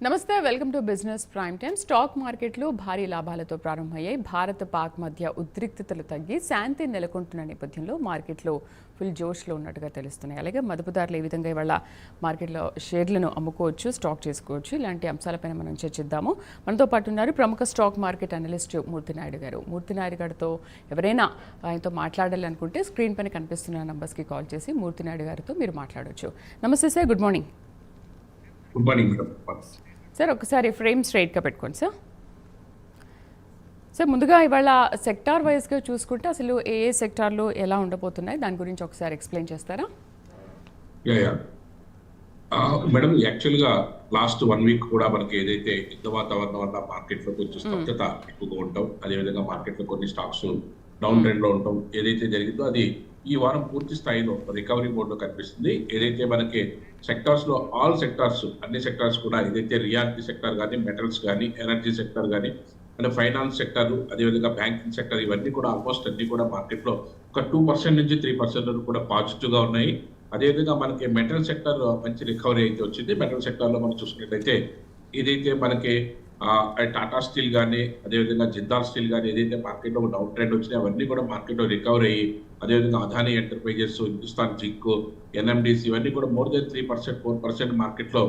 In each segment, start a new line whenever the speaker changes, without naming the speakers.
నమస్తే, welcome to business prime time. Stock మార్కెట్లు భారీ లాభాలతో ప్రారంభమయ్యాయి. భారత్ పాక్ మధ్య ఉద్రిక్తతలు తగ్గి శాంతి నెలకొంటున్న నేపథ్యంలో మార్కెట్లు ఫుల్ జోష్లో ఉన్నట్టుగా తెలుస్తున్నాయి. అలాగే మదుపుదారులు ఏ విధంగా ఇవాళ మార్కెట్లో షేర్లను అమ్ముకోవచ్చు, స్టాక్ చేసుకోవచ్చు, ఇలాంటి అంశాలపైన మనం చర్చిద్దాము. మనతో పాటు ఉన్నారు ప్రముఖ స్టాక్ మార్కెట్ అనలిస్ట్ మూర్తినాయుడు గారు. మూర్తినాయుడు గారితో ఎవరైనా ఆయనతో మాట్లాడాలనుకుంటే స్క్రీన్ పైన కనిపిస్తున్న నంబర్స్కి కాల్ చేసి మూర్తినాయుడు గారితో మీరు మాట్లాడవచ్చు. నమస్తే sir, good morning.
Good morning madam.
Sir ఒకసారి ఫ్రేమ్ స్ట్రైట్గా పెట్టుకోండి సార్. సార్ ముందుగా ఇవాళ సెక్టార్ వైజ్గా చూసుకుంటే అసలు ఏ సెక్టార్లు ఎలా ఉండబోతున్నాయి దాని గురించి ఒకసారి ఎక్స్ప్లెయిన్ చేస్తారా?
మేడం, యాక్చువల్గా లాస్ట్ 1 వీక్ కూడా మనకి ఏదైతే యుద్ధ వాతావరణం వల్ల మార్కెట్లో కొంచెం స్తబ్దత ఎక్కువగా ఉంటాం, అదేవిధంగా మార్కెట్లో కొన్ని స్టాక్స్ డౌన్ ట్రెండ్లో ఉంటాం, ఏదైతే జరిగిందో అది ఈ వారం పూర్తి స్థాయిలో రికవరీ మోడ్లో కనిపిస్తుంది. ఏదైతే మనకి సెక్టార్స్లో ఆల్ సెక్టార్స్, అన్ని సెక్టార్స్ కూడా ఏదైతే రియాలిటీ సెక్టార్ కానీ, మెటల్స్ కానీ, ఎనర్జీ సెక్టార్ కానీ, అంటే ఫైనాన్స్ సెక్టర్, అదేవిధంగా బ్యాంకింగ్ సెక్టర్, ఇవన్నీ కూడా ఆల్మోస్ట్ అన్ని కూడా మార్కెట్లో ఒక 2% నుంచి 3% వరకు కూడా పాజిటివ్గా ఉన్నాయి. అదేవిధంగా మనకి మెటల్ సెక్టర్ మంచి రికవరీ అయితే వచ్చింది. మెటల్ సెక్టర్లో మనం చూసుకున్నట్లయితే ఏదైతే మనకి టాటా స్టీల్ కానీ, అదేవిధంగా జిందాల్ స్టీల్ కానీ ఏదైతే మార్కెట్లో ఒక డౌన్ ట్రెండ్ వచ్చినాయి అవన్నీ కూడా మార్కెట్లో రికవరీ అయ్యి, అదేవిధంగా Adani enterprises, Hindustan zinc, NMDC ఇవన్నీ కూడా మోర్ దెన్ 3%, 4% మార్కెట్లో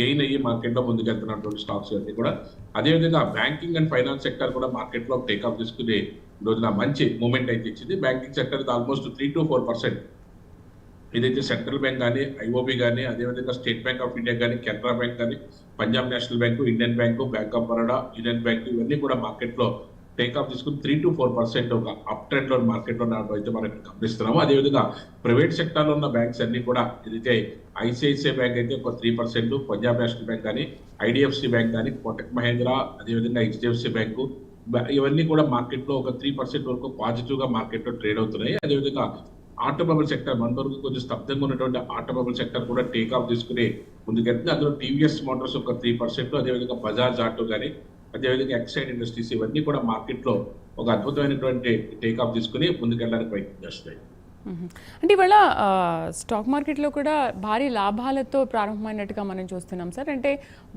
గెయిన్ అయ్యి మార్కెట్లో ముందుకెళ్తున్నటువంటి స్టాక్స్ అన్ని కూడా. అదేవిధంగా బ్యాంకింగ్ అండ్ ఫైనాన్స్ సెక్టర్ కూడా మార్కెట్లో టేక్ఆఫ్ తీసుకుని రోజున మంచి మూమెంట్ అయితే ఇచ్చింది. Banking sector almost 3 to 4%. ఏదైతే సెంట్రల్ బ్యాంక్ కానీ, ఐఓబి కానీ, అదేవిధంగా స్టేట్ బ్యాంక్ ఆఫ్ ఇండియా కానీ, కెనరా బ్యాంక్ కానీ, Punjab national bank, Indian bank, bank of Baroda, union bank ఇవన్నీ కూడా మార్కెట్లో టేక్ఆఫ్ తీసుకుని 3 to 4% ఒక అప్ ట్రెండ్లో మార్కెట్లో అయితే మనం గమనిస్తున్నాము. అదేవిధంగా ప్రైవేట్ సెక్టార్లో ఉన్న బ్యాంక్స్ అన్ని కూడా ఏదైతే ఐసిఐసిఐ బ్యాంక్ అయితే ఒక 3%, పంజాబ్ నేషనల్ బ్యాంక్ కానీ, ఐడిఎఫ్సి బ్యాంక్ కానీ, కోటక్ మహేంద్ర, అదేవిధంగా హెచ్డిఎఫ్సి బ్యాంకు ఇవన్నీ కూడా మార్కెట్లో ఒక 3% వరకు పాజిటివ్గా మార్కెట్లో ట్రేడ్ అవుతున్నాయి. అదేవిధంగా ఆటోమొబైల్ సెక్టర్ మన వరకు కొంచెం స్తబ్దంగా ఉన్నటువంటి ఆటోమొబైల్ సెక్టర్ కూడా టేక్ఆఫ్ తీసుకుని ముందుకెళ్తుంది. అందులో టీవీఎస్ మోటార్స్ ఒక 3%, అదేవిధంగా బజాజ్ ఆటో కానీ, అదేవిధంగా ఎక్సైడ్ ఇండస్ట్రీస్ ఇవన్నీ కూడా మార్కెట్లో ఒక అద్భుతమైనటువంటి టేక్ఆఫ్ తీసుకుని ముందుకెళ్ళడానికి ప్రయత్నం చేస్తాయి.
అంటే ఇవాళ స్టాక్ మార్కెట్లో కూడా భారీ లాభాలతో ప్రారంభమైనట్టుగా మనం చూస్తున్నాం సార్. అంటే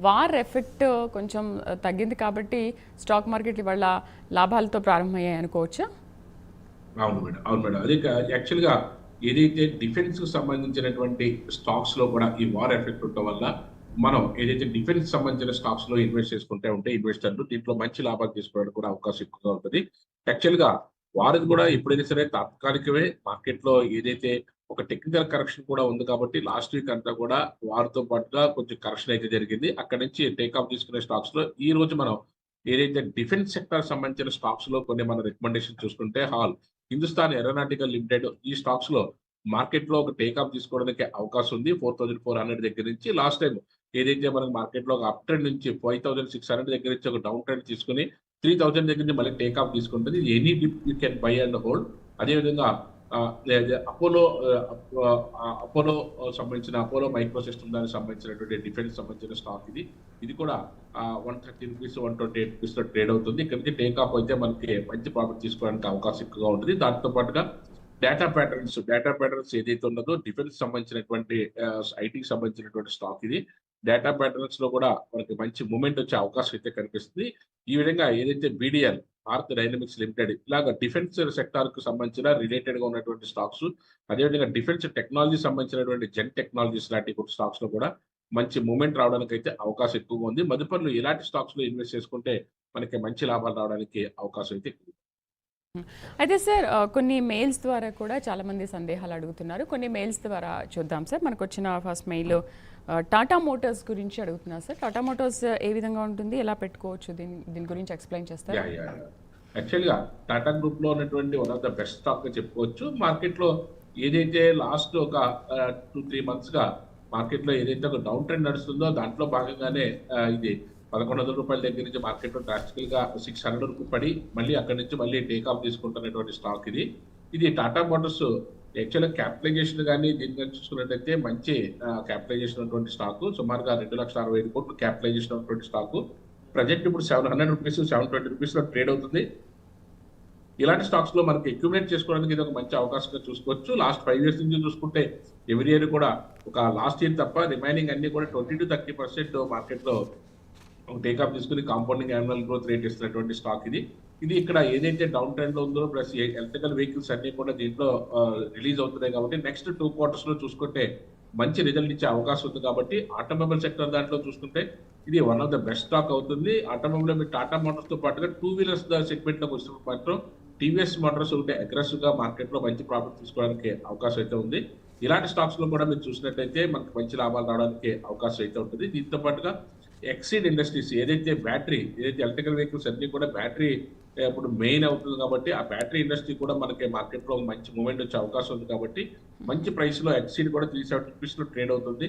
వార్ ఎఫెక్ట్ కొంచెం తగ్గింది కాబట్టి స్టాక్ మార్కెట్ ఇవాళ లాభాలతో ప్రారంభమయ్యాయి అనుకోవచ్చా?
అవును మేడం. అదే యాక్చువల్గా ఏదైతే డిఫెన్స్ కు సంబంధించినటువంటి స్టాక్స్ లో కూడా ఈ వార్ ఎఫెక్ట్ ఉండటం వల్ల మనం ఏదైతే డిఫెన్స్ సంబంధించిన స్టాక్స్ లో ఇన్వెస్ట్ చేసుకుంటే ఉంటే ఇన్వెస్టర్లు దీంట్లో మంచి లాభాలు తీసుకోవడానికి కూడా అవకాశం ఎక్కువగా ఉంటుంది. యాక్చువల్గా వారిది కూడా ఎప్పుడైనా సరే తాత్కాలికమే. మార్కెట్ లో ఏదైతే ఒక టెక్నికల్ కరెక్షన్ కూడా ఉంది కాబట్టి లాస్ట్ వీక్ అంతా కూడా వారితో పాటుగా కొంచెం కరెక్షన్ అయితే జరిగింది. అక్కడ నుంచి టేక్ఆఫ్ తీసుకునే స్టాక్స్ లో ఈ రోజు మనం ఏదైతే డిఫెన్స్ సెక్టర్ సంబంధించిన స్టాక్స్ లో కొన్ని మన రికమెండేషన్ చూసుకుంటే హిందుస్థాన్ ఏరోనాటికల్ లిమిటెడ్ ఈ స్టాక్స్ లో మార్కెట్ లో ఒక టేక్ఆఫ్ తీసుకోవడానికి అవకాశం ఉంది. 4400 దగ్గర నుంచి లాస్ట్ టైం ఏదైతే మనకి మార్కెట్ లో ఒక అప్ ట్రెండ్ నుంచి 5600 దగ్గర నుంచి ఒక డౌన్ ట్రెండ్ తీసుకుని 3000 దగ్గర నుంచి మళ్ళీ టేక్ఆఫ్ తీసుకుంటుంది. Any dip you can buy and hold. అదేవిధంగా అపోలో సంబంధించిన అపోలో మైక్రో సిస్టమ్ దానికి సంబంధించినటువంటి డిఫెన్స్ సంబంధించిన స్టాక్ ఇది కూడా 130 రూపీస్ 128 రూపీస్ లో ట్రేడ్ అవుతుంది. ఇక్కడ నుంచి టేక్ఆఫ్ అయితే మనకి మంచి ప్రాఫిట్ తీసుకోవడానికి అవకాశం ఎక్కువగా ఉంటుంది. దాంతో పాటుగా డేటా ప్యాటర్న్స్ ఏదైతే ఉన్నదో డిఫెన్స్ సంబంధించినటువంటి ఐటీకి సంబంధించినటువంటి స్టాక్ ఇది. డేటా ప్యాటర్న్స్ లో కూడా మనకి మంచి మూమెంట్ వచ్చే అవకాశం అయితే కనిపిస్తుంది. ఈ విధంగా ఏదైతే బీడీఎల్, భారత్ డైనమిక్స్ లిమిటెడ్ ఇలాగ డిఫెన్స్ సెక్టార్ కు సంబంధించిన రిలేటెడ్ గా ఉన్నటువంటి స్టాక్స్, అదేవిధంగా డిఫెన్స్ టెక్నాలజీ సంబంధించినటువంటి జెన్ టెక్నాలజీస్ లాంటి స్టాక్స్ లో కూడా మంచి మూమెంట్ రావడానికి అయితే అవకాశం ఎక్కువగా ఉంది. మదుపర్లు ఇలాంటి స్టాక్స్ లో ఇన్వెస్ట్ చేసుకుంటే మనకి మంచి లాభాలు రావడానికి అవకాశం అయితే ఎక్కువ.
అయితే సార్ కొన్ని మెయిల్స్ ద్వారా కూడా చాలా మంది సందేహాలు అడుగుతున్నారు. కొన్ని మెయిల్స్ ద్వారా చూద్దాం సార్. మనకు వచ్చిన ఫస్ట్ మెయిల్ టాటా మోటార్స్ గురించి అడుగుతున్నారు సార్. టాటా మోటార్స్ ఏ విధంగా ఉంటుంది, ఎలా పెట్టుకోవచ్చు, దీని గురించి ఎక్స్ప్లెయిన్ చేస్తారు?
యాక్చువల్గా టాటా గ్రూప్ లో ఉన్నటువంటి one of the best stock గా చెప్పుకోవచ్చు. మార్కెట్ లో ఏదైతే లాస్ట్ ఒక 2-3 months గా మార్కెట్ లో ఏదైతే ఒక డౌన్ ట్రెండ్ నడుస్తుందో దాంట్లో భాగంగానే ఇది 1100 రూపాయల దగ్గర నుంచి మార్కెట్ లో డ్రాస్టికల్ గా 600 రూపాయలు పడి మళ్ళీ అక్కడి నుంచి మళ్ళీ టేక్ఆఫ్ తీసుకుంటున్నటువంటి స్టాక్ ఇది టాటా మోటార్స్. యాక్చువల్గా క్యాపిటలైజేషన్ కానీ దీని కానీ చూసుకున్నట్టయితే మంచి క్యాపిటలైజేషన్ ఉన్నటువంటి స్టాక్, సుమారుగా 2,65,000 కోట్లు క్యాపిటలైజేషన్ ఉన్నటువంటి స్టాక్. ప్రజెంట్ ఇప్పుడు 700 రూపీస్ 720 రూపీస్ లో ట్రేడ్ అవుతుంది. ఇలాంటి స్టాక్స్ లో మనకి అక్యుములేట్ చేసుకోవడానికి ఇది ఒక మంచి అవకాశంగా చూసుకోవచ్చు. లాస్ట్ 5 years నుంచి చూసుకుంటే ఎవ్రీ ఇయర్ కూడా ఒక లాస్ట్ ఇయర్ తప్ప రిమైనింగ్ అన్ని కూడా 20 to 30% మార్కెట్ లో టేకాఫ్ తీసుకుని కాంపౌండింగ్ యాన్యువల్ గ్రోత్ రేట్ ఇస్తున్నటువంటి స్టాక్ ఇది. ఇది ఇక్కడ ఏదైతే డౌన్ ట్రెండ్ లో ఉందో ప్లస్ ఎలక్ట్రికల్ వెహికల్స్ అన్ని కూడా దీంట్లో రిలీజ్ అవుతున్నాయి కాబట్టి నెక్స్ట్ 2 quarters లో చూసుకుంటే మంచి రిజల్ట్ ఇచ్చే అవకాశం ఉంది. కాబట్టి ఆటోమొబైల్ సెక్టర్ దాంట్లో చూసుకుంటే ఇది one of the best stock అవుతుంది. ఆటోమొబైల్ మీరు టాటా మోటార్స్ తో పాటుగా 2 wheelers సెగ్మెంట్ లోకి వచ్చినప్పుడు మాత్రం టీవీఎస్ మోటార్స్ ఉంటే అగ్రెసివ్ గా మార్కెట్ లో మంచి ప్రాఫిట్ తీసుకోవడానికి అవకాశం అయితే ఉంది. ఇలాంటి స్టాక్స్ లో కూడా మీరు చూసినట్లయితే మనకు మంచి లాభాలు రావడానికి అవకాశం అయితే ఉంటుంది. దీంతో పాటుగా ఎక్సీడ్ ఇండస్ట్రీస్ ఏదైతే ఎలక్ట్రికల్ వెహికల్స్ అన్ని కూడా బ్యాటరీ ఇప్పుడు మెయిన్ అవుతుంది కాబట్టి ఆ బ్యాటరీ ఇండస్ట్రీ కూడా మనకి మార్కెట్ లో మంచి మూవ్మెంట్ వచ్చే అవకాశం ఉంది. కాబట్టి మంచి ప్రైస్ లో ఎక్సీడ్ కూడా 370 rupees లో ట్రేడ్ అవుతుంది.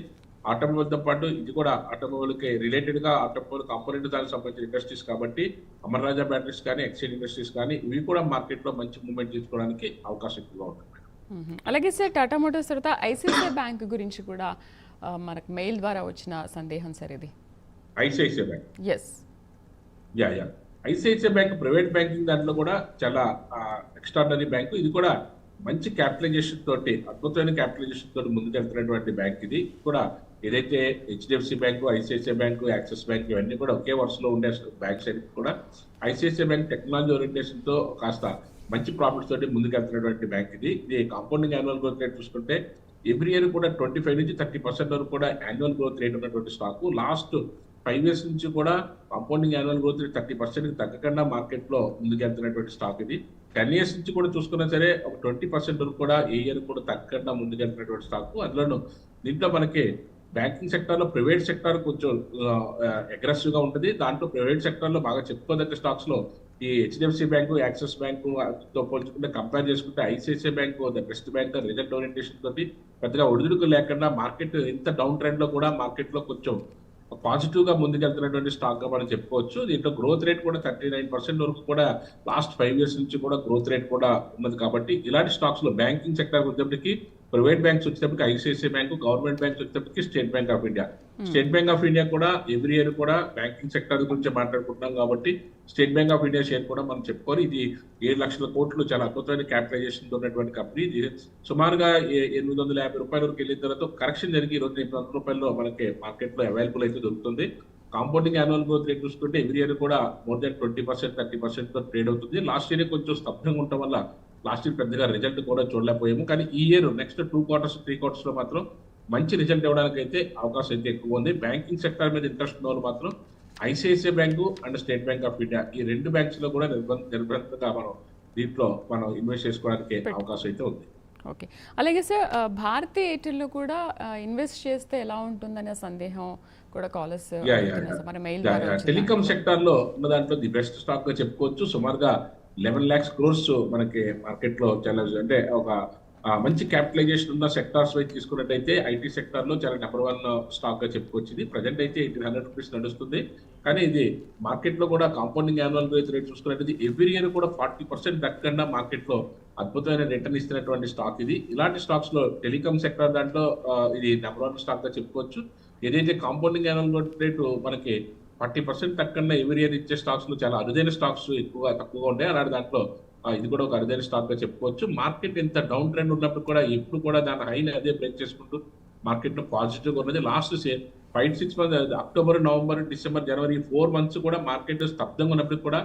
ఆటోమొబైల్ తో పాటు ఇది కూడా ఆటోమొబైల్ కి రిలేటెడ్ గా ఆటోమొబైల్ కాంపోనెంట్ దానికి సంబంధించిన ఇండస్ట్రీస్ కాబట్టి అమర్ రాజా బ్యాటరీస్ కానీ ఎక్సీడ్ ఇండస్ట్రీస్ కానీ ఇవి కూడా మార్కెట్ లో మంచి మూవ్మెంట్ తీసుకోవడానికి అవకాశం ఎక్కువగా ఉంటుంది.
అలాగే సార్ టాటా మోటార్స్ తర్వాత ఐసిఐసిఐ బ్యాంక్ గురించి కూడా మనకు మెయిల్ ద్వారా వచ్చిన సందేహం సార్ ఇది.
ICICI bank
yes
ICICI bank private banking దాంట్లో కూడా చాలా ఎక్స్ట్రాడనరీ బ్యాంకు. ఇది కూడా మంచి క్యాపిటలైజేషన్ తోటి అద్భుతమైన క్యాపిటలైజేషన్ తోటి ముందుకెళ్తున్నటువంటి బ్యాంక్. ఇది కూడా ఏదైతే HDFC bank, ICICI bank, axis bank ఇవన్నీ కూడా ఒకే వరుసలో ఉండే బ్యాంక్స్ అయితే కూడా ఐసిఐసిఐ బ్యాంక్ టెక్నాలజీ ఓరియంటేషన్ తో కాస్త మంచి ప్రాఫిట్స్ తోటి ముందుకెళ్తున్నటువంటి బ్యాంక్ ఇది. ఇది కాంపౌండింగ్ యాన్యువల్ గ్రోత్ రేట్ చూసుకుంటే ఎవ్రీ ఇయర్ కూడా 25 నుంచి 30% వరకు కూడా యాన్యువల్ గ్రోత్ రేట్ ఉన్నటువంటి స్టాక్. లాస్ట్ 5 years నుంచి కూడా కాంపౌండింగ్ యాన్యువల్ గ్రోత్ రేట్ 30% తగ్గకుండా మార్కెట్ లో ముందుకెళ్తున్నటువంటి స్టాక్ ఇది. 10 years నుంచి కూడా చూసుకున్నా సరే ఒక 20% వరకు కూడా ఏ ఇయర్ కూడా తగ్గకుండా ముందుకెళ్తున్నటువంటి స్టాక్. అందులోనూ దీంట్లో మనకి బ్యాంకింగ్ సెక్టర్ లో ప్రైవేట్ సెక్టర్ కొంచెం అగ్రెసివ్ గా ఉంటుంది. దాంట్లో ప్రైవేట్ సెక్టర్ లో బాగా చెప్పుకోదగ్గ స్టాక్స్ లో ఈ హెచ్డిఎఫ్సి బ్యాంకు, యాక్సిస్ బ్యాంకు తో పోల్చుకుంటే కంపేర్ చేసుకుంటే ICICI bank the best bank result orientation తోటి పెద్దగా ఒడిదుడుకు లేకుండా మార్కెట్ ఇంత డౌన్ ట్రెండ్ లో కూడా మార్కెట్ లో కొంచెం పాజిటివ్ గా ముందుకెళ్తున్నటువంటి స్టాక్ గా మనం చెప్పుకోవచ్చు. దీంట్లో గ్రోత్ రేట్ కూడా 39% వరకు కూడా లాస్ట్ 5 years నుంచి కూడా గ్రోత్ రేట్ కూడా ఉన్నది. కాబట్టి ఇలాంటి స్టాక్స్ లో బ్యాంకింగ్ సెక్టర్ వచ్చేప్పటికి ప్రైవేట్ బ్యాంక్స్ వచ్చేటప్పటికి ఐసిఐసిఐ బ్యాంకు, గవర్నమెంట్ బ్యాంక్స్ వచ్చేటప్పటికి state bank of India. State bank of India కూడా ఎవ్రీ ఇయర్ కూడా బ్యాంకింగ్ సెక్టర్ గురించి మాట్లాడుకుంటున్నాం కాబట్టి state bank of India share కూడా మనం చెప్పుకోవాలి. ఇది 7 లక్షల కోట్లు చాలా అద్భుతమైన క్యాపిటలైజేషన్ ఉన్నటువంటి కంపెనీ. ఇది సుమారుగా 850 రూపాయల వరకు వెళ్ళిన తర్వాత కరెక్షన్ జరిగి ఈ రోజు 800 రూపాయల్లో మనకి మార్కెట్ లో అవైలబుల్ అయితే దొరుకుతుంది. కాంపౌండింగ్ యాన్యువల్ గ్రోత్ రేట్ చూసుకుంటే ఎవ్రీ ఇయర్ కూడా మోర్ దాన్ 20%, 30% తో ట్రేడ్ అవుతుంది. లాస్ట్ ఇయర్ కొంచెం స్తబ్దంగా ఉండటం వల్ల లాస్ట్ ఇయర్ పెద్దగా రిజల్ట్ కూడా చూడలేకపోయాము. కానీ ఈ ఇయర్ నెక్స్ట్ 2 quarters, 3 quarters లో మాత్రం మంచి రిజల్ట్ ఇవ్వడానికి అయితే అవకాశం అయితే ఎక్కువ ఉంది. బ్యాంకింగ్ సెక్టర్ మీద ఇంట్రెస్ట్ ఉన్న వాళ్ళు మాత్రం ICICI bank and state bank of India ఈ 2 బ్యాంక్స్ లో కూడా నిర్బంధంగా దీంట్లో మనం ఇన్వెస్ట్ చేసుకోవడానికి అవకాశం అయితే ఉంది.
ఓకే, అలాగే సార్ భారతీ ఎయిర్టెల్లో కూడా ఇన్వెస్ట్ చేస్తే ఎలా ఉంటుందనే సందేహం కూడా కాలర్స్ మెయిల్ ద్వారా
టెలికాం సెక్టర్ లో ఉన్న దాంట్లో ది బెస్ట్ స్టాక్ గా చెప్పుకోవచ్చు. సుమారుగా 11 lakhs crores మనకి మార్కెట్ లో చాలా అంటే ఒక మంచి క్యాపిటలైజేషన్ ఉన్న సెక్టార్స్ వైపు తీసుకున్నట్టయితే ఐటీ సెక్టర్ లో చాలా నెంబర్ 1 స్టాక్ గా చెప్పుకోవచ్చు. ఇది ప్రజెంట్ అయితే 1800 rupees నడుస్తుంది. కానీ ఇది మార్కెట్ లో కూడా కాంపౌండింగ్ యాన్యువల్ గ్రోత్ రేట్ చూసుకున్నట్టు ఎవ్రీ ఇయర్ కూడా 40% దక్కకుండా మార్కెట్ లో అద్భుతమైన రిటర్న్ ఇస్తున్నటువంటి స్టాక్ ఇది. ఇలాంటి స్టాక్స్ లో టెలికాం సెక్టర్ దాంట్లో ఇది నెంబర్ 1 స్టాక్ గా చెప్పుకోవచ్చు. ఏదైతే కాంపౌండింగ్ యాన్యువల్ గ్రోత్ రేట్ మనకి 40% తక్కకుండా ఎవ్రీ ఇయర్ ఇచ్చే స్టాక్స్ లో చాలా అరుదైన స్టాక్స్ తక్కువగా ఉంటాయి. అలాంటి దాంట్లో ఇది కూడా ఒక అరుదైన స్టాక్ గా చెప్పుకోవచ్చు. మార్కెట్ ఇంత డౌన్ ట్రెండ్ ఉన్నప్పుడు కూడా ఎప్పుడు కూడా దాని హైని అదే బ్రేక్ చేసుకుంటూ మార్కెట్ లో పాజిటివ్ గా ఉన్నది. Last 5-6 months October, November, December, జనవరి 4 months కూడా మార్కెట్ స్తబ్దంగా ఉన్నప్పుడు కూడా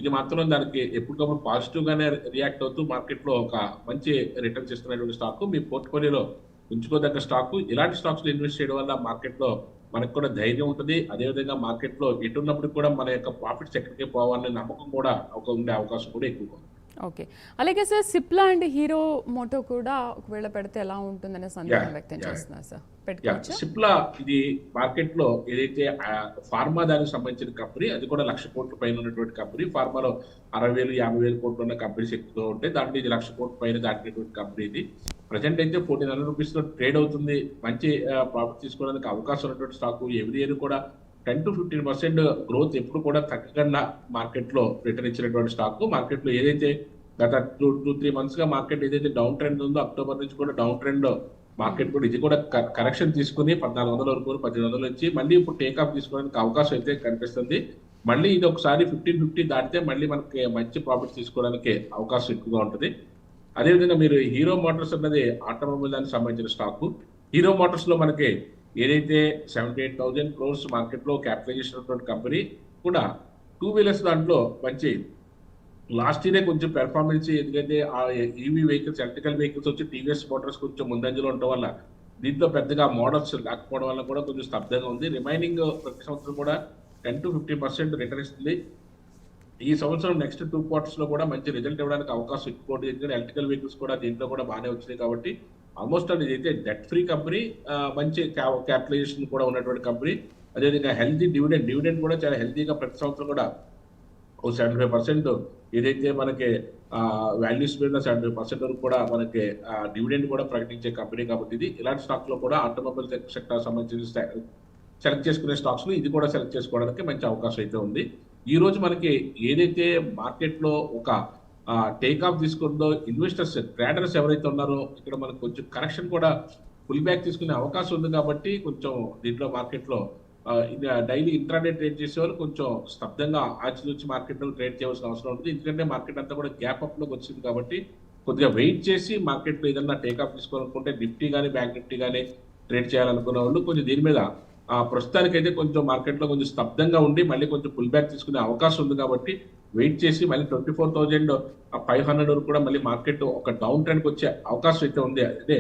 ఇది మాత్రం దానికి ఎప్పటికప్పుడు పాజిటివ్ గానే రియాక్ట్ అవుతూ మార్కెట్ లో ఒక మంచి రిటర్న్స్ ఇస్తున్నటువంటి స్టాక్ మీ పోర్ట్ఫోలియోలో ఉంచుకోదగ్గ స్టాక్. ఇలాంటి స్టాక్స్ లో ఇన్వెస్ట్ చేయడం వల్ల మార్కెట్ లో మనకు కూడా ధైర్యం ఉంటుంది. అదేవిధంగా మార్కెట్ లో ఎటున్నప్పుడు కూడా మన యొక్క ప్రాఫిట్స్ ఎక్కడికి పోవాలనే నమ్మకం కూడా ఉండే అవకాశం కూడా ఎక్కువగా ఉంది.
ఓకే, అలాగే సార్ సిప్లా అండ్ హీరో మోటో కూడా ఒకవేళ పెడితే ఎలా ఉంటుందనే సందేహం వ్యక్తం చేస్తున్నారు సార్. పెట్టుకోవచ్చా?
సిప్లా ఇది మార్కెట్ లో ఏదైతే ఫార్మా దానికి సంబంధించిన కంపెనీ, అది కూడా 1,00,000 కోట్ల పైన ఉన్నటువంటి కంపెనీ. ఫార్మాలో 60,000, 50,000 కోట్లు ఉన్న కంపెనీస్ ఎక్కువగా ఉంటాయి. దాంట్లో ఇది 1,00,000 కోట్ల పైన దాటినటువంటి కంపెనీ. ఇది ప్రజెంట్ అయితే 1,400 rupees లో ట్రేడ్ అవుతుంది. మంచి ప్రాఫిట్ తీసుకోవడానికి అవకాశం ఉన్నటువంటి స్టాక్. ఎవ్రీ ఇయర్ కూడా 10 to 15% గ్రోత్ ఎప్పుడు కూడా తగ్గకుండా మార్కెట్ లో రిటర్న్ ఇచ్చినటువంటి స్టాక్. మార్కెట్ లో ఏదైతే గత 2-3 months గా మార్కెట్ ఏదైతే డౌన్ ట్రెండ్ ఉందో అక్టోబర్ నుంచి కూడా డౌన్ ట్రెండ్ మార్కెట్ కూడా ఇది కూడా కరెక్షన్ తీసుకుని 1,400 వరకు 1,800 నుంచి మళ్ళీ ఇప్పుడు టేక్ ఆఫ్ తీసుకోవడానికి అవకాశం అయితే కనిపిస్తుంది. మళ్ళీ ఇది ఒకసారి 1550 దాటితే మళ్ళీ మనకి మంచి ప్రాఫిట్స్ తీసుకోవడానికి అవకాశం ఎక్కువగా ఉంటుంది. అదేవిధంగా మీరు హీరో మోటార్స్ అన్నది ఆటోమొబైల్ దానికి సంబంధించిన స్టాక్. హీరో మోటార్స్ లో మనకి ఏదైతే 78,000 crores మార్కెట్ లో క్యాపిటలైజేషన్ ఉన్నటువంటి కంపెనీ కూడా టూ వీలర్స్ దాంట్లో మంచి లాస్ట్ ఇయరే కొంచెం పెర్ఫార్మెన్స్, ఎందుకంటే ఆ ఈవీ వెహికల్స్, ఎలక్ట్రికల్ వెహికల్స్ వచ్చి టీవీఎస్ మోటార్స్ కొంచెం ముందంజలో ఉండటం వల్ల దీంట్లో పెద్దగా మోడల్స్ లేకపోవడం వల్ల కూడా కొంచెం స్తబ్దంగా ఉంది. రిమైనింగ్ ప్రతి సంవత్సరం కూడా 10 to 15% రిటర్న్ ఇస్తుంది. ఈ సంవత్సరం నెక్స్ట్ 2 quarters లో కూడా మంచి రిజల్ట్ ఇవ్వడానికి అవకాశం ఎక్కువ ఉంటుంది. ఎందుకంటే ఎలక్ట్రికల్ వెహికల్స్ కూడా దీంట్లో కూడా బాగానే వచ్చినాయి కాబట్టి ఆల్మోస్ట్ అది అయితే డెట్ ఫ్రీ కంపెనీ, మంచి క్యాపిటలైజేషన్ కూడా ఉన్నటువంటి కంపెనీ. అదేవిధంగా హెల్తీ డివిడెండ్ కూడా చాలా హెల్తీగా ప్రతి సంవత్సరం కూడా ఓ 75% ఏదైతే మనకి వాల్యూస్ మీద 75% వరకు కూడా మనకి డివిడెండ్ కూడా ప్రకటించే కంపెనీ కాబట్టి ఇది ఇలాంటి స్టాక్స్ లో కూడా ఆటోమొబైల్ సెక్టర్ సంబంధించిన సెలెక్ట్ చేసుకునే స్టాక్స్ లో ఇది కూడా సెలెక్ట్ చేసుకోవడానికి మంచి అవకాశం అయితే ఉంది. ఈ రోజు మనకి ఏదైతే మార్కెట్ లో ఒక టేక్ ఆఫ్ తీసుకుందో ఇన్వెస్టర్స్, ట్రేడర్స్ ఎవరైతే ఉన్నారో ఇక్కడ మనకు కొంచెం కరెక్షన్ కూడా పుల్ బ్యాక్ తీసుకునే అవకాశం ఉంది కాబట్టి కొంచెం దీంట్లో మార్కెట్ లో డైలీ ఇంట్రాడే ట్రేడ్ చేసేవారు కొంచెం స్తబ్దంగా ఆచితూచి మార్కెట్ లో ట్రేడ్ చేయవలసిన అవసరం ఉంటుంది. ఎందుకంటే మార్కెట్ అంతా కూడా గ్యాప్ అప్ లోకి వచ్చింది కాబట్టి కొద్దిగా వెయిట్ చేసి మార్కెట్ లో ఏదన్నా టేక్ ఆఫ్ తీసుకోవాలనుకుంటే నిఫ్టీ కానీ బ్యాంక్ నిఫ్టీ కానీ ట్రేడ్ చేయాలనుకున్న వాళ్ళు కొంచెం దీని మీద ప్రస్తుతానికైతే కొంచెం మార్కెట్ లో కొంచెం స్తబ్దంగా ఉండి మళ్ళీ కొంచెం పుల్ బ్యాక్ తీసుకునే అవకాశం ఉంది కాబట్టి వెయిట్ చేసి మళ్ళీ 24,500 వరకు కూడా మళ్ళీ మార్కెట్ ఒక డౌన్ ట్రెండ్కి వచ్చే అవకాశం అయితే ఉంది. అదే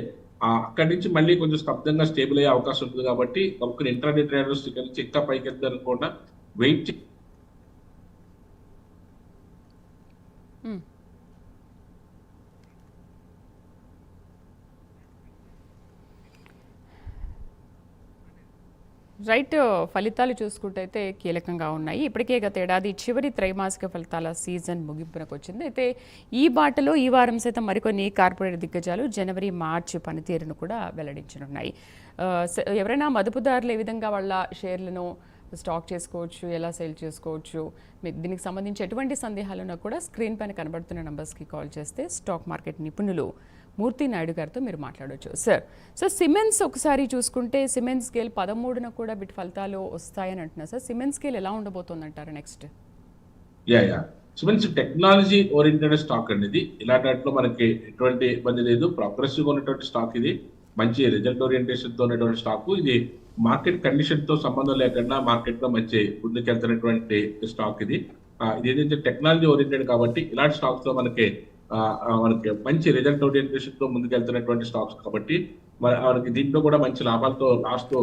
అక్కడి నుంచి మళ్ళీ కొంచెం స్తబ్దంగా స్టేబుల్ అయ్యే అవకాశం ఉంటుంది కాబట్టి ఒక ఇంటర్నెట్ ట్రేడర్స్ ఇక్కడ నుంచి ఇంకా పైకి వెళ్తారు అనుకోకుండా వెయిట్
రైట్. ఫలితాలు చూసుకుంటే అయితే కీలకంగా ఉన్నాయి. ఇప్పటికే గత ఏడాది చివరి త్రైమాసిక ఫలితాల సీజన్ ముగింపునకు వచ్చింది. అయితే ఈ బాటలో ఈ వారం సైతం మరికొన్ని కార్పొరేట్ దిగ్గజాలు జనవరి మార్చి పనితీరును కూడా వెల్లడించనున్నాయి. ఎవరైనా మదుపుదారులు ఏ విధంగా వాళ్ళ షేర్లను స్టాక్ చేసుకోవచ్చు, ఎలా సేల్ చేసుకోవచ్చు, దీనికి సంబంధించి ఎటువంటి సందేహాలున్నా కూడా స్క్రీన్ పైన కనబడుతున్న నంబర్స్కి కాల్ చేస్తే స్టాక్ మార్కెట్ నిపుణులు మూర్తి నాయుడు గారితో మీరు మాట్లాడవచ్చు. సో సిమెన్స్ ఒకసారి చూసుకుంటే సిమెన్స్ స్కేల్ 13న కూడా వీటి ఫలితాలు వస్తాయని అంటున్నారు సార్. సిమెన్స్ స్కేల్ ఎలా ఉండబోతుంది అంటారు next?
Siemens technology oriented stock అనేది ఇలాంటి వాటిలో మనకి ఎటువంటి ఇబ్బంది లేదు. ప్రోగ్రెసివ్ ఉన్నటువంటి స్టాక్ ఇది, మంచి రిజల్ట్ ఓరియంటేషన్ తో ఉన్నటువంటి స్టాక్ ఇది. మార్కెట్ కండిషన్ తో సంబంధం లేకుండా మార్కెట్ లో మంచి ముందుకెళ్తున్నటువంటి స్టాక్ ఇది. ఇది ఏదైతే టెక్నాలజీ ఓరియంటెడ్ కాబట్టి ఇలాంటి స్టాక్స్ లో మనకి మంచి రిజల్ట్ ఓరియంటేషన్ తో ముందుకెళ్తున్నటువంటి స్టాక్స్ కాబట్టి మనకి దీంట్లో కూడా మంచి లాభాలతో లాస్ట్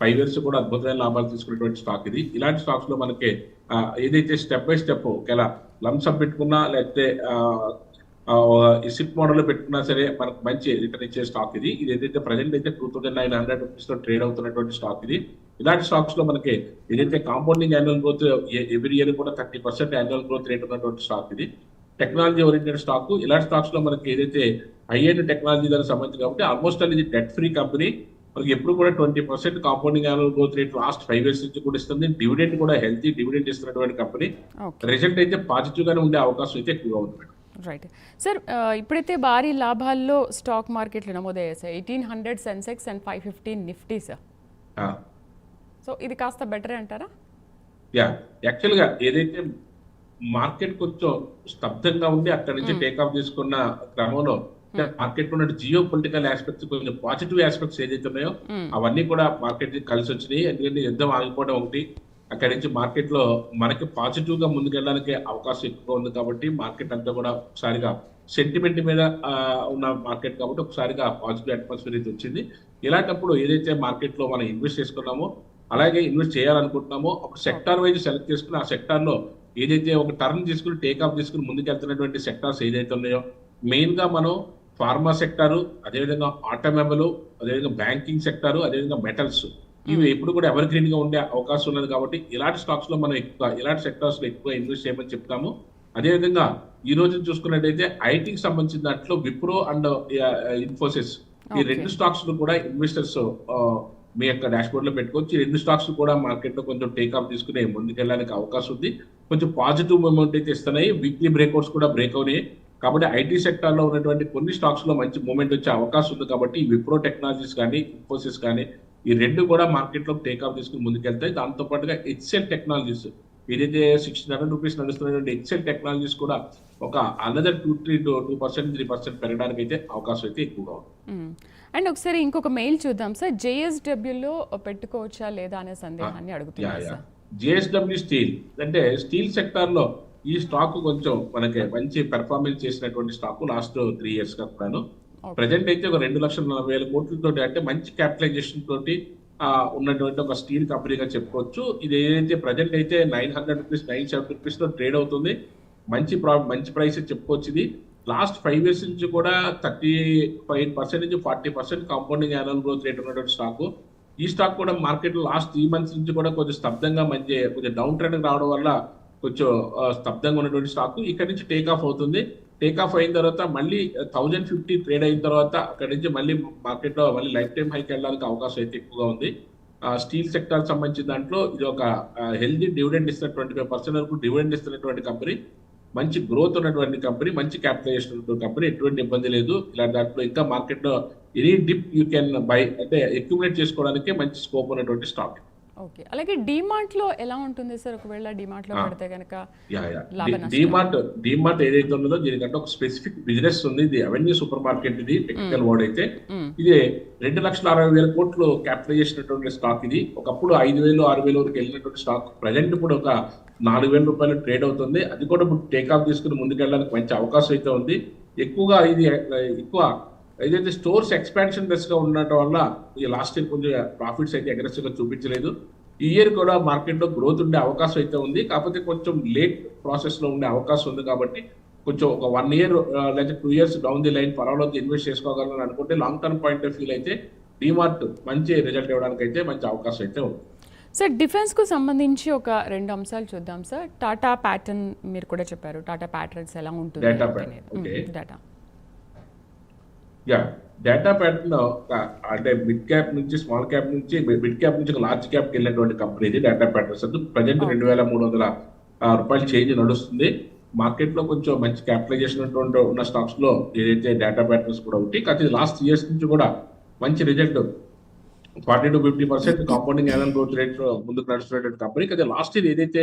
5 years కూడా అద్భుతమైన లాభాలు తీసుకునేటువంటి స్టాక్ ఇది. ఇలాంటి స్టాక్స్ లో మనకి ఏదైతే స్టెప్ బై స్టెప్ ఒకవేళ లంసప్ పెట్టుకున్నా లేకపోతే సిప్ మోడల్ పెట్టుకున్నా సరే మనకు మంచి రిటర్న్ ఇచ్చే స్టాక్ ఇది. ఇది ఏదైతే ప్రజెంట్ అయితే 2,900 rupees లో ట్రేడ్ అవుతున్నటువంటి స్టాక్ ఇది. ఇలాంటి స్టాక్స్ లో మనకి ఏదైతే compounding annual growth every year కూడా 30% యాన్యువల్ గ్రోత్ రేట్ ఉన్నటువంటి స్టాక్ ఇది. Technology oriented stock. ఇలాంటి స్టాక్స్ లో మనకి ఏదైతే హై ఎండ్ టెక్నాలజీ దానికి సంబంధించి కాబట్టి ఆల్మోస్ట్ ఇది డెట్ ఫ్రీ కంపెనీ. మనకి ఎప్పుడు కూడా 20% compounding annual growth rate last 5 years నుంచి కూడా ఇస్తుంది. డివిడెండ్ కూడా హెల్తీ డివిడెండ్ ఇస్తున్నటువంటి కంపెనీ. రిజల్ట్ అయితే పాజిటివ్ గానే ఉండే అవకాశం అయితే ఎక్కువగా ఉంది మేడం.
రైట్ సార్, ఇప్పుడైతే భారీ లాభాల్లో స్టాక్ మార్కెట్లు నమోదయ్యాయి sir. 1800 Sensex and 515 Nifty sir. So ఇది కాస్త బెటరే అంటారా?
యాక్చువల్ గా ఏదైతే మార్కెట్ కొంచెం స్తబ్దంగా ఉండి అక్కడి నుంచి టేక్ ఆఫ్ తీసుకున్న క్రమంలో మార్కెట్ లో ఉన్న జియో పొలిటికల్ ఆస్పెక్ట్స్, కొంచెం పాజిటివ్ ఆస్పెక్ట్స్ ఏదైతే ఉన్నాయో అవన్నీ కూడా మార్కెట్ కలిసి వచ్చినాయి. ఎందుకంటే యుద్ధం ఆగిపోవడం ఒకటి, అక్కడి నుంచి మార్కెట్ లో మనకి పాజిటివ్ గా ముందుకెళ్ళడానికి అవకాశం ఎక్కువ ఉంది కాబట్టి మార్కెట్ అంతా కూడా ఒకసారిగా సెంటిమెంట్ మీద ఉన్న మార్కెట్ కాబట్టి ఒకసారిగా పాజిటివ్ అట్మాస్ఫియర్ అయితే వచ్చింది. ఇలాంటప్పుడు ఏదైతే మార్కెట్ లో మనం ఇన్వెస్ట్ చేసుకున్నామో అలాగే ఇన్వెస్ట్ చేయాలనుకుంటున్నామో ఒక సెక్టార్ వైజ్ సెలెక్ట్ చేసుకుని ఆ సెక్టార్ లో ఏదైతే ఒక టర్న్ తీసుకుని టేక్ ఆఫ్ తీసుకుని ముందుకెళ్తున్నటువంటి సెక్టార్స్ ఏదైతే ఉన్నాయో మెయిన్ గా మనం ఫార్మా సెక్టారు, అదేవిధంగా ఆటోమొబైల్, అదేవిధంగా బ్యాంకింగ్ సెక్టారు, అదేవిధంగా మెటల్స్, ఇవి ఎప్పుడు కూడా ఎవర్ గ్రీన్ గా ఉండే అవకాశం ఉన్నది కాబట్టి ఇలాంటి స్టాక్స్ లో మనం ఎక్కువ ఇలాంటి సెక్టార్స్ లో ఎక్కువ ఇన్వెస్ట్ చేయమని చెప్తాము. అదేవిధంగా ఈ రోజు చూసుకున్నట్టయితే ఐటీకి సంబంధించిన దాంట్లో విప్రో అండ్ ఇన్ఫోసిస్, ఈ 2 స్టాక్స్ కూడా ఇన్వెస్టర్స్ మీ యొక్క డాష్ బోర్డ్ లో పెట్టుకోవచ్చు. ఈ 2 స్టాక్స్ కూడా మార్కెట్ లో కొంచెం టేక్ ఆఫ్ తీసుకుని ముందుకెళ్ళడానికి అవకాశం ఉంది. కొంచెం పాజిటివ్ మూమెంట్ అయితే ఇస్తున్నాయి. వీక్లీ బ్రేక్అవుట్స్ కూడా బ్రేక్ అవునాయి కాబట్టి ఐటీ సెక్టర్ లో ఉన్నటువంటి కొన్ని స్టాక్స్ లో మంచి మూమెంట్ వచ్చే అవకాశం ఉంది. కాబట్టి విప్రో టెక్నాలజీస్ కానీ ఇన్ఫోసిస్ కానీ ఈ 2 కూడా మార్కెట్ లో టేక్ ఆఫ్ తీసుకుని ముందుకెళ్తాయి. దాంతో పాటుగా హెచ్సిఎల్ టెక్నాలజీస్ ఏదైతే 1600 రూపీస్ నడుస్తున్నటువంటి ఎక్సెల్ టెక్నాలజీస్ కూడా ఒక అనదర్ 2% 3% పెరగడానికి అయితే అవకాశం అయితే ఎక్కువగా ఉంది.
అండ్ ఒకసారి ఇంకొక మెయిల్ చూద్దాం సార్. జేఎస్డబ్ల్యూలో పెట్టుకోవచ్చా లేదా అనే సందేహాన్ని అడుగుతున్నారు సార్.
జేఎస్డబ్ల్యూ స్టీల్ అంటే స్టీల్ సెక్టార్ లో ఈ స్టాక్ కొంచెం మనకి మంచి పెర్ఫార్మెన్స్ చేసినటువంటి స్టాక్ లాస్ట్ 3 years గా కూడాను. ప్రజెంట్ అయితే ఒక 2,40,000 కోట్లతో అంటే మంచి క్యాపిటలైజేషన్ తోటి ఉన్నటువంటి ఒక స్టీల్ కంపెనీగా చెప్పుకోవచ్చు. ఇది ఏదైతే ప్రజెంట్ అయితే 900 రూపీస్ 970 రూపీస్ లో ట్రేడ్ అవుతుంది. మంచి ప్రైస్ చెప్పుకోవచ్చు. ఇది లాస్ట్ 5 years నుంచి కూడా 35% నుంచి 40% కాంపౌండింగ్ యాన్యువల్ గ్రోత్ రేట్ ఉన్నటువంటి స్టాక్. ఈ స్టాక్ కూడా మార్కెట్ లాస్ట్ 3 months నుంచి కూడా కొంచెం స్తబ్దంగా కొంచెం డౌన్ ట్రెండ్ రావడం వల్ల కొంచెం స్తబ్దంగా ఉన్నటువంటి స్టాక్ ఇక్కడ నుంచి టేక్ ఆఫ్ అవుతుంది. టేక్ ఆఫ్ అయిన తర్వాత మళ్ళీ 1050 ట్రేడ్ అయిన తర్వాత అక్కడి నుంచి మళ్ళీ మార్కెట్ లో మళ్ళీ లైఫ్ టైం హైకి వెళ్ళడానికి అవకాశం అయితే ఎక్కువగా ఉంది. స్టీల్ సెక్టర్ సంబంధించిన దాంట్లో ఇది ఒక హెల్దీ డివిడెండ్ ఇస్తున్న 25% వరకు డివిడెండ్ ఇస్తున్నటువంటి కంపెనీ, మంచి గ్రోత్ ఉన్నటువంటి కంపెనీ, మంచి క్యాపిటలైజేషన్ ఉన్నటువంటి కంపెనీ, ఎటువంటి ఇబ్బంది లేదు. ఇలాంటి దాంట్లో ఇంకా మార్కెట్ లో any dip you can by అంటే అక్యుములేట్ చేసుకోవడానికి మంచి స్కోప్ ఉన్నటువంటి స్టాక్.
ఓకే, అలాగే డిమార్ట్ లో ఎలా ఉంటుంది సార్? ఒకవేళ డిమార్ట్ లో పెడితే కనుక
డిమార్ట్ ఏదైతే ఉన్నదో దీనికంటే ఒక స్పెసిఫిక్ బిజినెస్ ఉంది. ఇది అవెన్యూ సూపర్ మార్కెట్. ఇది టెక్నికల్ వర్డ్ అయితే ఇది 2,60,000 కోట్లు క్యాపిటల్ చేసినటువంటి స్టాక్. ఇది ఒకప్పుడు 5,000-6,000 వరకు వెళ్ళినటువంటి స్టాక్ ప్రజెంట్ ఇప్పుడు ఒక 4,000 రూపాయలు ట్రేడ్ అవుతుంది. అది కూడా ఇప్పుడు టేక్ ఆఫ్ తీసుకుని ముందుకెళ్ళడానికి మంచి అవకాశం అయితే ఉంది. ఎక్కువగా ఇది ఎక్కువ ఏదైతే స్టోర్స్ ఎక్స్పాన్షన్ బెస్ గా ఉండటం వల్ల ఈ లాస్ట్ ఇయర్ కొంచెం ప్రాఫిట్స్ అయితే అగ్రెసివ్ గా చూపించలేదు. ఈ ఇయర్ కూడా మార్కెట్ లో గ్రోత్ ఉండే అవకాశం అయితే ఉంది. కాకపోతే కొంచెం లేట్ ప్రాసెస్ లో ఉండే అవకాశం ఉంది. కాబట్టి కొంచెం ఒక 1 year లేదా 2 years డౌన్ ది లైన్ పర్వాలేదు ఇన్వెస్ట్ చేసుకోగలను అనుకుంటే long term point of view అయితే డిమార్ట్ మంచి రిజల్ట్ ఇవ్వడానికి అయితే మంచి అవకాశం అయితే ఉంది.
సార్, డిఫెన్స్ కు సంబంధించి ఒక 2 అంశాలు చూద్దాం సార్. టాటా ప్యాటర్న్ మీరు కూడా చెప్పారు. టాటా ప్యాటర్న్స్ ఎలా ఉంటుంది?
డేటా ప్యాటర్న్ లో అంటే మిడ్ క్యాప్ నుంచి స్మాల్ క్యాప్ నుంచి మిడ్ క్యాప్ నుంచి లార్జ్ క్యాప్ కి వెళ్ళినటువంటి కంపెనీ ఇది డేటా ప్యాటర్న్స్. ప్రజెంట్ 2,300 రూపాయలు చేంజ్ నడుస్తుంది. మార్కెట్ లో కొంచెం మంచి క్యాపిటలైజేషన్ ఉన్న స్టాక్స్ లో ఏదైతే డేటా ప్యాటర్న్స్ కూడా ఉంటాయి. కాకపోతే లాస్ట్ ఇయర్స్ నుంచి కూడా మంచి result 40-50% compounding annual growth rate ముందుకు నడుస్తున్నటువంటి కంపెనీ. అయితే లాస్ట్ ఇయర్ ఏదైతే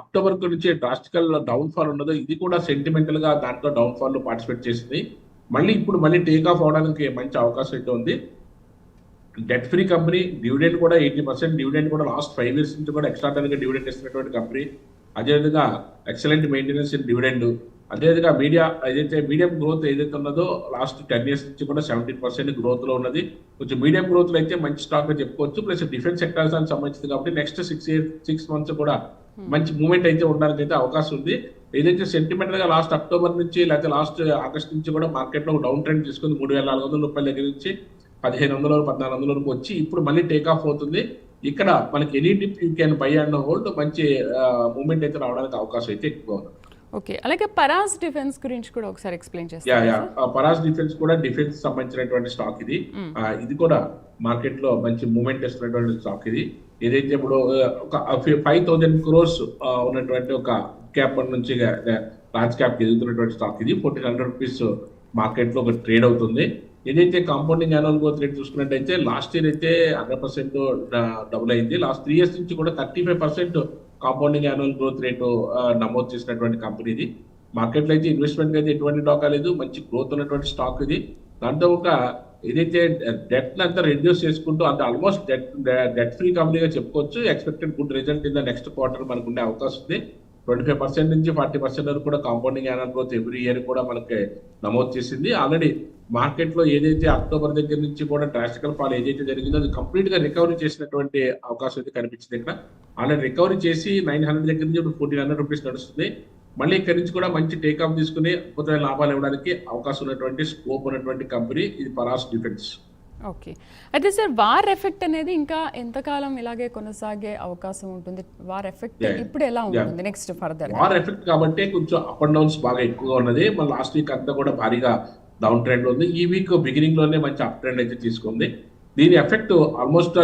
అక్టోబర్ నుంచి డ్రాస్టికల్ డౌన్ ఫాల్ ఉన్నదో ఇది కూడా సెంటిమెంటల్ గా దాంట్లో డౌన్ ఫాల్ లో పార్టిసిపేట్ చేసింది. ఇప్పుడు మళ్ళీ టేక్ ఆఫ్ అవడానికి మంచి అవకాశం అయితే ఉంది. డెట్ ఫ్రీ కంపెనీ, డివిడెండ్ కూడా 80% డివిడెండ్ కూడా లాస్ట్ 5 years నుంచి కూడా ఎక్స్ట్రాడనరీగా డివిడెండ్ ఇస్తున్నటువంటి కంపెనీ. అదేవిధంగా ఎక్సలెంట్ మెయింటెనెన్స్ ఇన్ డివిడెండ్. అదేవిధంగా మీడియం గ్రోత్ ఏదైతే ఉన్నదో లాస్ట్ 10 years నుంచి కూడా 17% గ్రోత్ లో ఉన్నది. కొంచెం మీడియం గ్రోత్ లో అయితే మంచి స్టాక్ గా చెప్పుకోవచ్చు. ప్లస్ డిఫెన్స్ సెక్టర్స్ అని సంబంధించింది కాబట్టి నెక్స్ట్ 6 months కూడా మంచి మూవ్మెంట్ అయితే ఉండడానికి అయితే అవకాశం ఉంది. ఏదైతే సెంటిమెంట్ గా లాస్ట్ అక్టోబర్ నుంచి లేకపోతే లాస్ట్ ఆగస్ట్ నుంచి కూడా మార్కెట్ లో డౌన్ ట్రెండ్ తీసుకుంది. 3,400 రూపాయల దగ్గర నుంచి 1,500-1,400 వరకు వచ్చి ఇప్పుడు మళ్ళీ టేక్ ఆఫ్ అవుతుంది. ఇక్కడ మనకి any dip you can buy and hold మంచి మూవ్మెంట్ అయితే రావడానికి అవకాశం అయితే ఎక్కువ ఉంది.
ఓకే, అలాగే పరాస్ డిఫెన్స్ గురించి కూడా ఒకసారి ఎక్స్ప్లెయిన్ చేస్తారా?
పరాస్ డిఫెన్స్ కూడా డిఫెన్స్ సంబంధించినటువంటి స్టాక్ ఇది. ఇది కూడా మార్కెట్ లో మంచి మూవ్మెంట్ ఇస్తున్నటువంటి స్టాక్ ఇది. ఏదైతే ఇప్పుడు ఒక 5,000 crores ఉన్నటువంటి ఒక క్యాప్ నుంచి లార్జ్ క్యాప్ ఎదుగుతున్నటువంటి స్టాక్ ఇది. 1,400 రూపీస్ మార్కెట్ లో ఒక ట్రేడ్ అవుతుంది. ఏదైతే కాంపౌండింగ్ యాన్యువల్ గ్రోత్ రేట్ చూసుకున్నట్టయితే లాస్ట్ ఇయర్ అయితే 100% డబుల్ అయింది. లాస్ట్ 3 years నుంచి కూడా 35% కాంపౌండింగ్ యాన్యువల్ గ్రోత్ రేటు నమోదు చేసినటువంటి కంపెనీ ఇది. మార్కెట్ లో అయితే ఇన్వెస్ట్మెంట్ అయితే ఎటువంటి డోకా లేదు. మంచి గ్రోత్ ఉన్నటువంటి స్టాక్ ఇది. దాంతో ఒక ఏదైతే డెట్ అంతా రెడ్యూస్ చేసుకుంటూ అంటే ఆల్మోస్ట్ డెట్ ఫ్రీ కంపెనీగా చెప్పుకోవచ్చు. Expected good result in the next quarter మనకు ఉండే అవకాశం ఉంది. 25% నుంచి 40% వరకు కూడా compounding annual growth every year కూడా మనకి నమోదు చేసింది. ఆల్రెడీ మార్కెట్ లో ఏదైతే అక్టోబర్ దగ్గర నుంచి కూడా డ్రాస్టికల్ ఫాల్ ఏదైతే జరిగిందో అది కంప్లీట్ గా రికవరీ చేసినటువంటి అవకాశం అయితే కనిపించింది. ఇక్కడ ఆల్రెడీ రికవరీ చేసి 900 దగ్గర నుంచి ఇప్పుడు 1,400 రూపీస్ నడుస్తుంది. మళ్ళీ ఇక్కడి నుంచి కూడా మంచి టేక్ ఆఫ్ తీసుకుని అద్భుతమైన లాభాలు ఇవ్వడానికి అవకాశం ఉన్నటువంటి స్కోప్ ఉన్నటువంటి కంపెనీ ఇది పరాస్ డిఫెన్స్.
ఓకే, అయితే సార్ వార్ ఎఫెక్ట్ అనేది ఇంకా ఎంతకాలం ఇలాగే కొనసాగే అవకాశం ఉంటుంది? వార్ ఎఫెక్ట్ ఇప్పుడు ఎలా ఉంటుంది నెక్స్ట్ ఫర్దర్?
వార్ ఎఫెక్ట్ కాబట్టి కొంచెం అప్ అండ్ డౌన్స్ బాగా ఎక్కువగా ఉన్నది. మన లాస్ట్ వీక్ అంతా కూడా భారీగా డౌన్ ట్రెండ్ ఉంది. ఈ వీక్ బిగినింగ్ లోనే మంచి అప్ ట్రెండ్ అయితే తీసుకుంది. దీని ఎఫెక్ట్ ఆల్మోస్ట్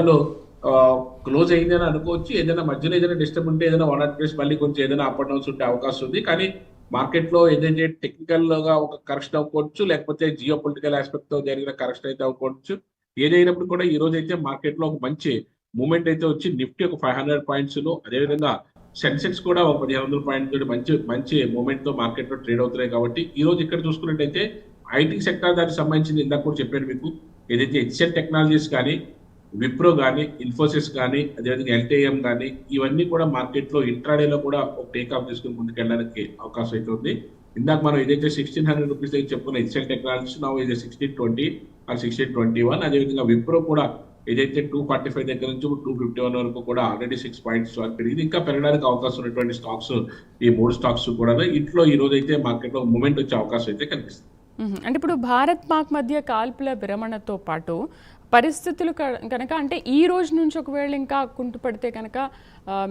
క్లోజ్ అయిందని అనుకోవచ్చు. ఏదైనా మధ్యలో ఏదైనా డిస్టర్బ్ ఉంటే ఏదైనా 1 or 2 days మళ్ళీ కొంచెం ఏదైనా అప్ అండ్ డౌన్స్ ఉంటే అవకాశం ఉంది. కానీ మార్కెట్ లో ఏదైతే టెక్నికల్ గా ఒక కరెక్షన్ అవ్వచ్చు, లేకపోతే జియో పొలిటికల్ ఆస్పెక్ట్ తో జరిగిన కరెక్షన్ అయితే అవ్వచ్చు. ఏదైనప్పుడు కూడా ఈ రోజు అయితే మార్కెట్ లో ఒక మంచి మూవ్మెంట్ అయితే వచ్చి నిఫ్టీ ఒక 500 points, అదేవిధంగా సెన్సెక్స్ కూడా ఒక 1500 పాయింట్ తోటి మంచి మంచి మూమెంట్ తో మార్కెట్ లో ట్రేడ్ అవుతున్నాయి. కాబట్టి ఈ రోజు ఇక్కడ చూసుకున్నట్టయితే ఐటీ సెక్టర్ దానికి సంబంధించింది ఇందాక కూడా చెప్పాను మీకు, ఏదైతే హెచ్ఎల్ టెక్నాలజీస్ కానీ, విప్రో కానీ, ఇన్ఫోసిస్ కానీ, అదేవిధంగా ఎల్టీఎం కానీ, ఇవన్నీ కూడా మార్కెట్ లో ఇంట్రాడేలో కూడా ఒక టేక్ ఆఫ్ తీసుకుని ముందుకెళ్ళడానికి అవకాశం అయితే ఉంది. ఇందాక మనం ఏదైతే 1600 రూపీస్ దగ్గర చెప్పుకున్న హెచ్ఎల్ టెక్నాలజీస్ నా ఇది 1620 ఆర్ 1621, అదేవిధంగా విప్రో కూడా ఏదైతే 245 దగ్గర నుంచి 251 వరకు కూడా ఆల్రెడీ 6 పాయింట్స్ వరకు పెరిగింది. ఇంకా పెరగడానికి అవకాశం ఉన్నటువంటి స్టాక్స్ ఈ 3 స్టాక్స్ కూడా ఇంట్లో ఈ రోజు అయితే మార్కెట్ లో మూమెంట్ వచ్చే అవకాశం అయితే కనిపిస్తుంది.
అంటే ఇప్పుడు భారత్ పాక్ మధ్య కాల్పుల విరమణతో పాటు పరిస్థితులు కనుక అంటే ఈ రోజు నుంచి ఒకవేళ ఇంకా కుంటుపడితే కనుక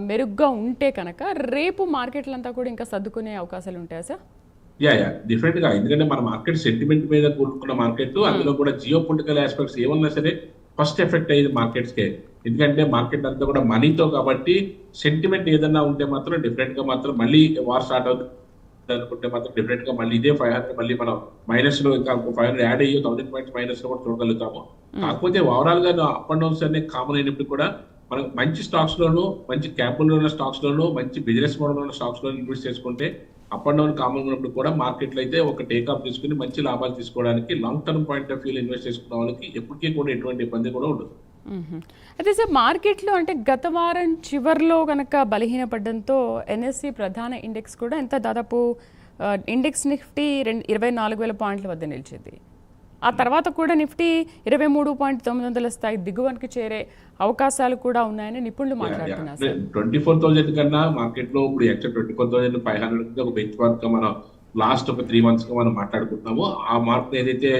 మెరుగ్గా ఉంటే కనుక రేపు మార్కెట్లంతా కూడా ఇంకా సర్దుకునే అవకాశాలు ఉంటాయా సార్?
యా డిఫరెంట్ గా, ఎందుకంటే మన మార్కెట్ సెంటిమెంట్ మీద కూడుకున్న మార్కెట్, అందులో కూడా జియో పొలిటికల్ ఆస్పెక్ట్స్ ఏమన్నా సరే ఫస్ట్ ఎఫెక్ట్ అయ్యేది మార్కెట్స్ కే. ఎందుకంటే మార్కెట్ అంతా కూడా మనీతో, కాబట్టి సెంటిమెంట్ ఏదన్నా ఉంటే మాత్రం డిఫరెంట్ గా మాత్రం మళ్ళీ వార్ స్టార్ట్ అవుతుంది అనుకుంటే మాత్రం డిఫరెంట్ గా మళ్ళీ ఇదే 500 మళ్ళీ మనం మైనస్ లో ఇంకా 500 యాడ్ అయ్యి 1000 పాయింట్స్ మైనస్ లో కూడా చూడగలుగుతాము. కాకపోతే ఓవరాల్ గా అప్ అండ్ డౌన్స్ అనే కామన్ అయినప్పుడు కూడా మనం మంచి స్టాక్స్ లోను, మంచి క్యాపిటల్ ఉన్న స్టాక్స్ లోను, మంచి బిజినెస్ మోడల్ ఉన్న స్టాక్స్ లో ఇన్వెస్ట్ చేసుకుంటే అప్ అండ్ డౌన్ కామన్ ఉన్నప్పుడు కూడా మార్కెట్లో అయితే ఒక టేక్ ఆఫ్ తీసుకుని మంచి లాభాలు తీసుకోవడానికి లాంగ్ టర్మ్ పాయింట్ ఆఫ్ వ్యూలో ఇన్వెస్ట్ చేసుకున్న వాళ్ళకి ఎప్పటికీ కూడా ఎటువంటి ఇబ్బంది కూడా ఉండదు.
అయితే సార్ మార్కెట్లో అంటే గత వారం చివరిలో కనుక బలహీనపడడంతో ఎన్ఎస్సి ప్రధాన ఇండెక్స్ కూడా ఎంత దాదాపు ఇండెక్స్ నిఫ్టీ 24,000 పాయింట్ల వద్ద నిలిచింది. ఆ తర్వాత కూడా నిఫ్టీ 23,900 స్థాయి దిగువనికి చేరే అవకాశాలు కూడా ఉన్నాయని నిపుణులు మాట్లాడుతున్నారు.
24,000 కన్నా మార్కెట్ లో ఇప్పుడు యాక్చువల్ 24,500 ఒక బెంచ్ మార్క్ గా మనం లాస్ట్ ఒక 3 months గా మనం మాట్లాడుకుంటున్నాము. ఆ మార్క్ ఏదైతే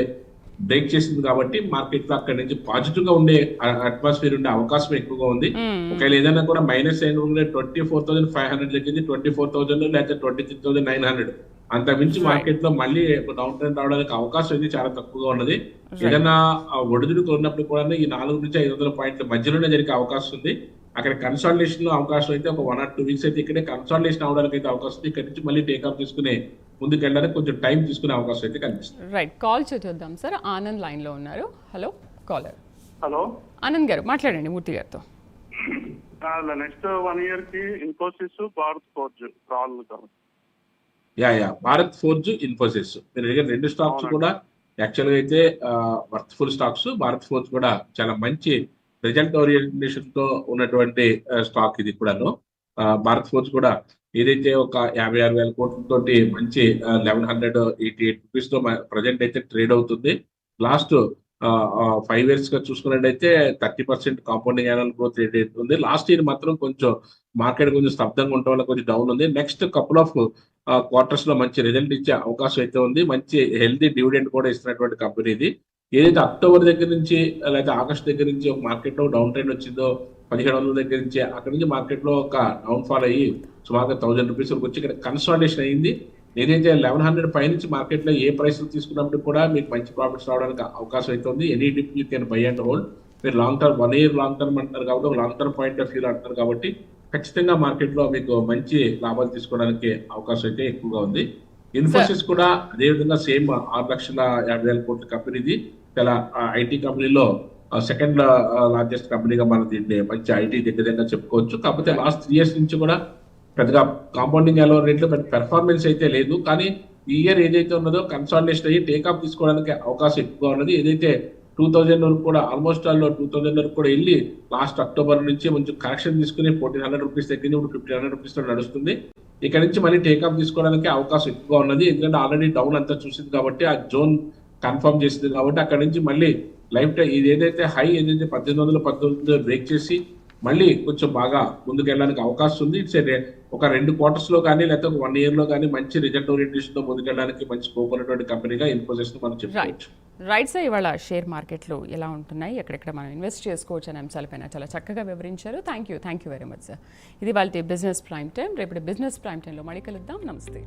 బ్రేక్ చేసింది కాబట్టి మార్కెట్ లో అక్కడి నుంచి పాజిటివ్ గా ఉండే అట్మాస్ఫియర్ ఉండే అవకాశం ఎక్కువగా ఉంది. ఒకవేళ ఏదైనా కూడా మైనస్ అయిన 24,500 తగ్గింది 24,000 లేదా 23,900 అంత మించి మార్కెట్ లో మళ్ళీ డౌన్ ట్రెండ్ రావడానికి అవకాశం అయితే చాలా తక్కువగా ఉన్నది. ఏదైనా ఒడిదుడుకు ఉన్నప్పుడు కూడా ఈ 400 నుంచి 500 పాయింట్ల మధ్యలోనే జరిగే అవకాశం ఉంది. అక్కడ కన్సాలిడేషన్ లో అవకాశం అయితే ఒక 1 or 2 weeks అయితే ఇక్కడే కన్సాలిడేషన్ అవడానికి అయితే అవకాశం ఉంది. ఇక్కడ నుంచి మళ్ళీ టేక్ఆఫ్ తీసుకునే ముందుకు వెళ్ళడానికి కొంచెం టైం తీసుకునే అవకాశం అయితే కనిపిస్తుంది.
రైట్, కాల్ చూద్దాం సార్. ఆనంద్ లైన్ లో ఉన్నారు. Hello caller.
హలో
ఆనంద్ గారు మాట్లాడండి మూర్తి గారితో.
నెక్స్ట్ 1 year కి Infosys, Bharat forge call.
Bharat forge, Infosys మీరు అడిగిన 2 స్టాక్స్ కూడా యాక్చువల్ గా అయితే వర్త్ఫుల్ స్టాక్స్. భారత్ ఫోర్జ్ కూడా చాలా మంచి రిజల్ట్ ఓరియంటేషన్ తో ఉన్నటువంటి స్టాక్ ఇది కూడాను. భారత్ ఫోర్జ్ కూడా ఏదైతే ఒక 56,000 కోట్లతోటి మంచి 1188 రూపీస్ తో ప్రజెంట్ అయితే ట్రేడ్ అవుతుంది. లాస్ట్ 5 years గా చూసుకున్నట్టయితే 30% కాంపౌండింగ్ యాన్యువల్ గ్రోత్ రేట్ అవుతుంది. లాస్ట్ ఇయర్ మాత్రం కొంచెం మార్కెట్ కొంచెం స్తబ్దంగా ఉండటం వల్ల కొంచెం డౌన్ ఉంది. నెక్స్ట్ కపుల్ ఆఫ్ క్వార్టర్స్ లో మంచి రిజల్ట్ ఇచ్చే అవకాశం అయితే ఉంది. మంచి హెల్తీ డివిడెండ్ కూడా ఇస్తున్నటువంటి కంపెనీ ఇది. ఏదైతే అక్టోబర్ దగ్గర నుంచి లేదా ఆగస్ట్ దగ్గర నుంచి ఒక మార్కెట్ లో డౌన్ ట్రెండ్ వచ్చిందో 1700 దగ్గర నుంచి, అక్కడి నుంచి మార్కెట్ లో ఒక డౌన్ ఫాల్ అయ్యి సుమారుగా 1000 రూపీస్ వరకు వచ్చి ఇక్కడ కన్సాలిడేషన్ అయ్యింది. ఏదైతే 1100 పై నుంచి మార్కెట్ లో ఏ ప్రైస్ తీసుకున్నప్పుడు కూడా మీకు మంచి ప్రాఫిట్స్ రావడానికి అవకాశం అయితే ఉంది. Any dip you can buy and hold. మీరు long term 1 year long term అంటారు కాబట్టి, ఒక long term point of view అంటారు కాబట్టి ఖచ్చితంగా మార్కెట్ లో మీకు మంచి లాభాలు తీసుకోవడానికి అవకాశం అయితే ఎక్కువగా ఉంది. ఇన్ఫోసిస్ కూడా అదేవిధంగా సేమ్ 6,50,000 కోట్ల కంపెనీది. చాలా ఐటీ కంపెనీలో సెకండ్ లార్జెస్ట్ కంపెనీగా మనం దీన్ని మంచి ఐటీ దగ్గర చెప్పుకోవచ్చు. కాకపోతే లాస్ట్ 3 years నుంచి కూడా పెద్దగా కాంపౌండింగ్ యాన్యువల్ రేట్లో పెద్ద పెర్ఫార్మెన్స్ అయితే లేదు. కానీ ఈ ఇయర్ ఏదైతే ఉన్నదో కన్సాలిడేషన్ అయ్యి టేక్ఆఫ్ తీసుకోవడానికి అవకాశం ఎక్కువగా ఉన్నది. ఏదైతే 2000 వరకు కూడా ఆల్మోస్ట్ ఆల్ 2000 వరకు కూడా వెళ్ళి లాస్ట్ అక్టోబర్ నుంచి కొంచెం కరెక్షన్ తీసుకుని 1,400 రూపీస్ తగ్గింది. ఇప్పుడు 1,500 రూపీస్ నడుస్తుంది. ఇక్కడ నుంచి మళ్ళీ టేక్ఆఫ్ తీసుకోవడానికి అవకాశం ఎక్కువగా ఉన్నది. ఎందుకంటే ఆల్రెడీ డౌన్ అంతా చూసింది కాబట్టి, ఆ జోన్ కన్ఫర్మ్ చేసింది కాబట్టి అక్కడ నుంచి మళ్ళీ లైఫ్ టైం ఇది ఏదైతే హై ఏదైతే 1819 బ్రేక్ చేసి మళ్ళీ కొంచెం బాగా ముందుకు వెళ్ళడానికి అవకాశం ఉంది. ఇట్స్ ఒక 2 quarters లో కానీ లేకపోతే ఒక 1 year లో కానీ మంచి రిజల్ట్ ఓరియంటేషన్ తో ముందుకెళ్ళడానికి మంచి స్కోప్ ఉన్నటువంటి కంపెనీగా ఇన్ఫోసిస్ మనం చెప్పుకోవచ్చు.
రైట్ సార్, ఇవాళ షేర్ మార్కెట్లు ఎలా ఉంటున్నాయి, ఎక్కడెక్కడ మనం ఇన్వెస్ట్ చేసుకోవచ్చు అనే అంశాలపైన చాలా చక్కగా వివరించారు. Thank you very much sir. ఇది వాళ్ళ బిజినెస్ ప్రైమ్ టైం. రేపు బిజినెస్ ప్రైమ్ టైంలో మళ్ళీ కలుద్దాం. నమస్తే.